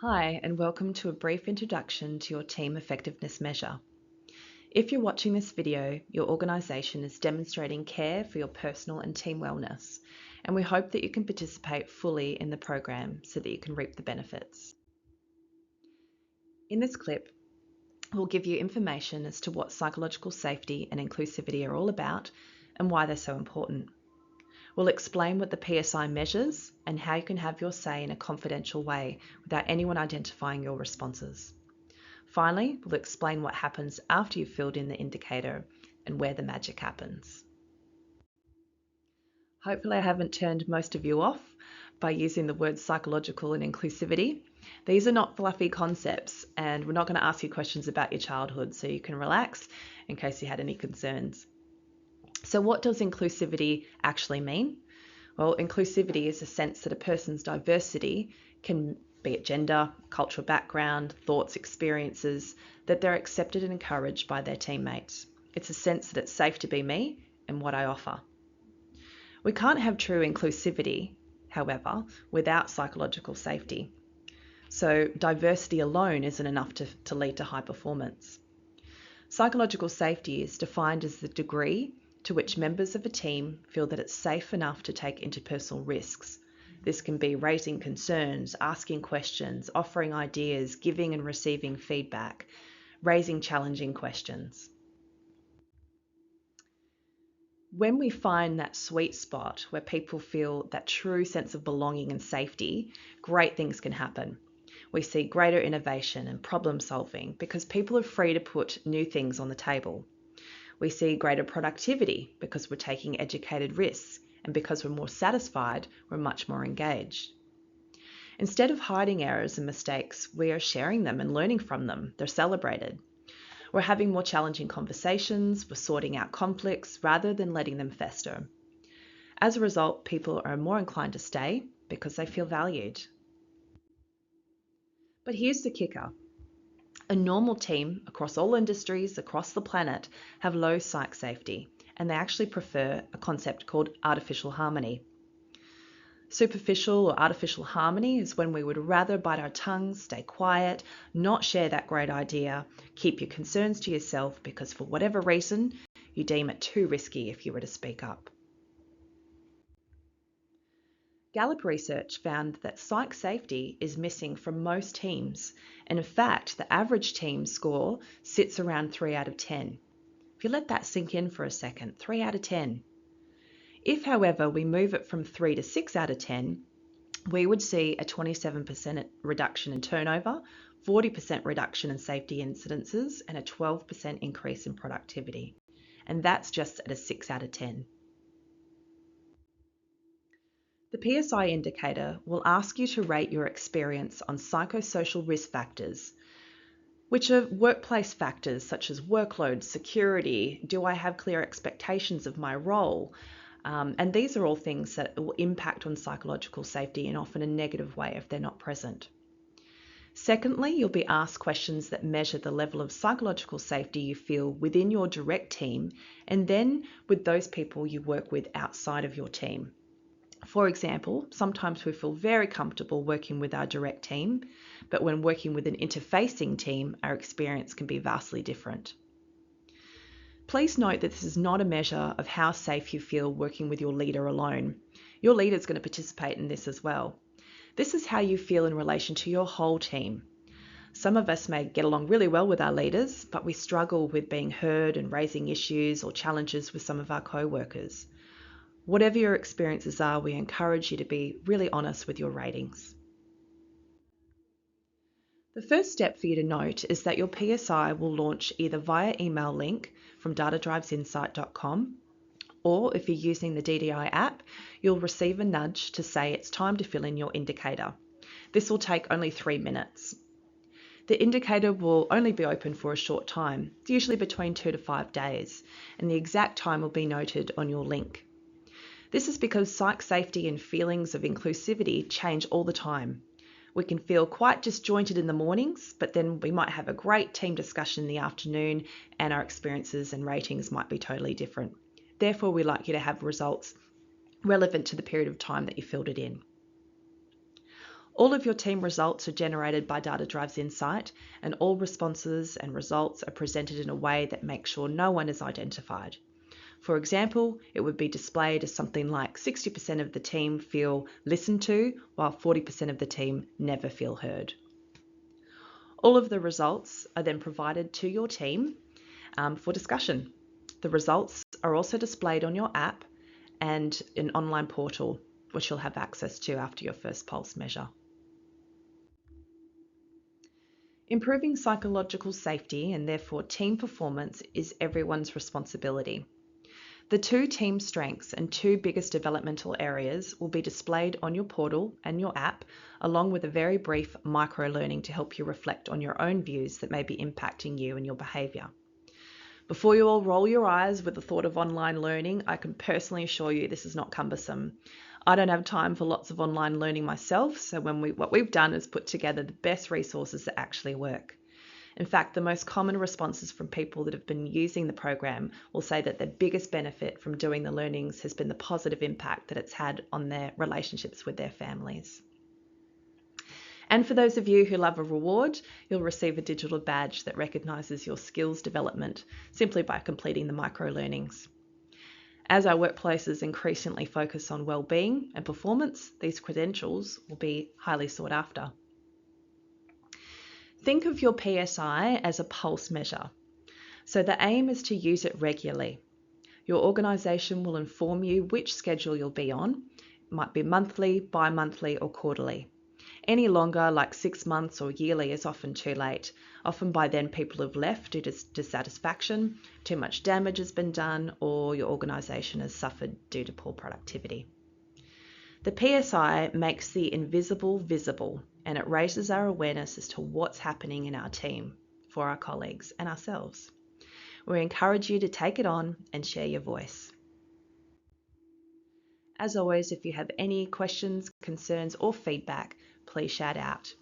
Hi, and welcome to a brief introduction to your team effectiveness measure. If you're watching this video, your organisation is demonstrating care for your personal and team wellness, and we hope that you can participate fully in the program so that you can reap the benefits. In this clip, we'll give you information as to what psychological safety and inclusivity are all about and why they're so important. We'll explain what the PSI measures and how you can have your say in a confidential way without anyone identifying your responses. Finally, we'll explain what happens after you've filled in the indicator and where the magic happens. Hopefully I haven't turned most of you off by using the words psychological and inclusivity. These are not fluffy concepts, and we're not going to ask you questions about your childhood, so you can relax in case you had any concerns. So what does inclusivity actually mean? Well, inclusivity is a sense that a person's diversity can be it gender, cultural background, thoughts, experiences, that they're accepted and encouraged by their teammates. It's a sense that it's safe to be me and what I offer. We can't have true inclusivity, however, without psychological safety. So diversity alone isn't enough to lead to high performance. Psychological safety is defined as the degree to which members of a team feel that it's safe enough to take interpersonal risks. This can be raising concerns, asking questions, offering ideas, giving and receiving feedback, raising challenging questions. When we find that sweet spot where people feel that true sense of belonging and safety, great things can happen. We see greater innovation and problem solving because people are free to put new things on the table. We see greater productivity because we're taking educated risks, and because we're more satisfied, we're much more engaged. Instead of hiding errors and mistakes, we are sharing them and learning from them. They're celebrated. We're having more challenging conversations, we're sorting out conflicts rather than letting them fester. As a result, people are more inclined to stay because they feel valued. But here's the kicker. A normal team across all industries, across the planet, have low psych safety, and they actually prefer a concept called artificial harmony. Superficial or artificial harmony is when we would rather bite our tongues, stay quiet, not share that great idea, keep your concerns to yourself because for whatever reason, you deem it too risky if you were to speak up. Gallup research found that psych safety is missing from most teams, and in fact, the average team score sits around 3 out of 10. If you let that sink in for a second, 3 out of 10. If, however, we move it from 3 to 6 out of 10, we would see a 27% reduction in turnover, 40% reduction in safety incidences, and a 12% increase in productivity. And that's just at a 6 out of 10. The PSI indicator will ask you to rate your experience on psychosocial risk factors, which are workplace factors such as workload, security, do I have clear expectations of my role? And these are all things that will impact on psychological safety in often a negative way if they're not present. Secondly, you'll be asked questions that measure the level of psychological safety you feel within your direct team and then with those people you work with outside of your team. For example, sometimes we feel very comfortable working with our direct team, but when working with an interfacing team, our experience can be vastly different. Please note that this is not a measure of how safe you feel working with your leader alone. Your leader is going to participate in this as well. This is how you feel in relation to your whole team. Some of us may get along really well with our leaders, but we struggle with being heard and raising issues or challenges with some of our co-workers. Whatever your experiences are, we encourage you to be really honest with your ratings. The first step for you to note is that your PSI will launch either via email link from DataDrivesInsight.com, or if you're using the DDI app, you'll receive a nudge to say it's time to fill in your indicator. This will take only 3 minutes. The indicator will only be open for a short time, usually between 2 to 5 days, and the exact time will be noted on your link. This is because psych safety and feelings of inclusivity change all the time. We can feel quite disjointed in the mornings, but then we might have a great team discussion in the afternoon and our experiences and ratings might be totally different. Therefore, we like you to have results relevant to the period of time that you filled it in. All of your team results are generated by DataDrivesInsight, and all responses and results are presented in a way that makes sure no one is identified. For example, it would be displayed as something like 60% of the team feel listened to, while 40% of the team never feel heard. All of the results are then provided to your team for discussion. The results are also displayed on your app and an online portal, which you'll have access to after your first pulse measure. Improving psychological safety and therefore team performance is everyone's responsibility. The 2 team strengths and 2 biggest developmental areas will be displayed on your portal and your app, along with a very brief micro-learning to help you reflect on your own views that may be impacting you and your behaviour. Before you all roll your eyes with the thought of online learning, I can personally assure you this is not cumbersome. I don't have time for lots of online learning myself, so what we've done is put together the best resources that actually work. In fact, the most common responses from people that have been using the program will say that the biggest benefit from doing the learnings has been the positive impact that it's had on their relationships with their families. And for those of you who love a reward, you'll receive a digital badge that recognises your skills development simply by completing the micro-learnings. As our workplaces increasingly focus on well-being and performance, these credentials will be highly sought after. Think of your PSI as a pulse measure. So the aim is to use it regularly. Your organisation will inform you which schedule you'll be on. It might be monthly, bi-monthly or quarterly. Any longer, like 6 months or yearly, is often too late. Often by then people have left due to dissatisfaction, too much damage has been done, or your organisation has suffered due to poor productivity. The PSI makes the invisible visible, and it raises our awareness as to what's happening in our team, for our colleagues and ourselves. We encourage you to take it on and share your voice. As always, if you have any questions, concerns or feedback, please shout out.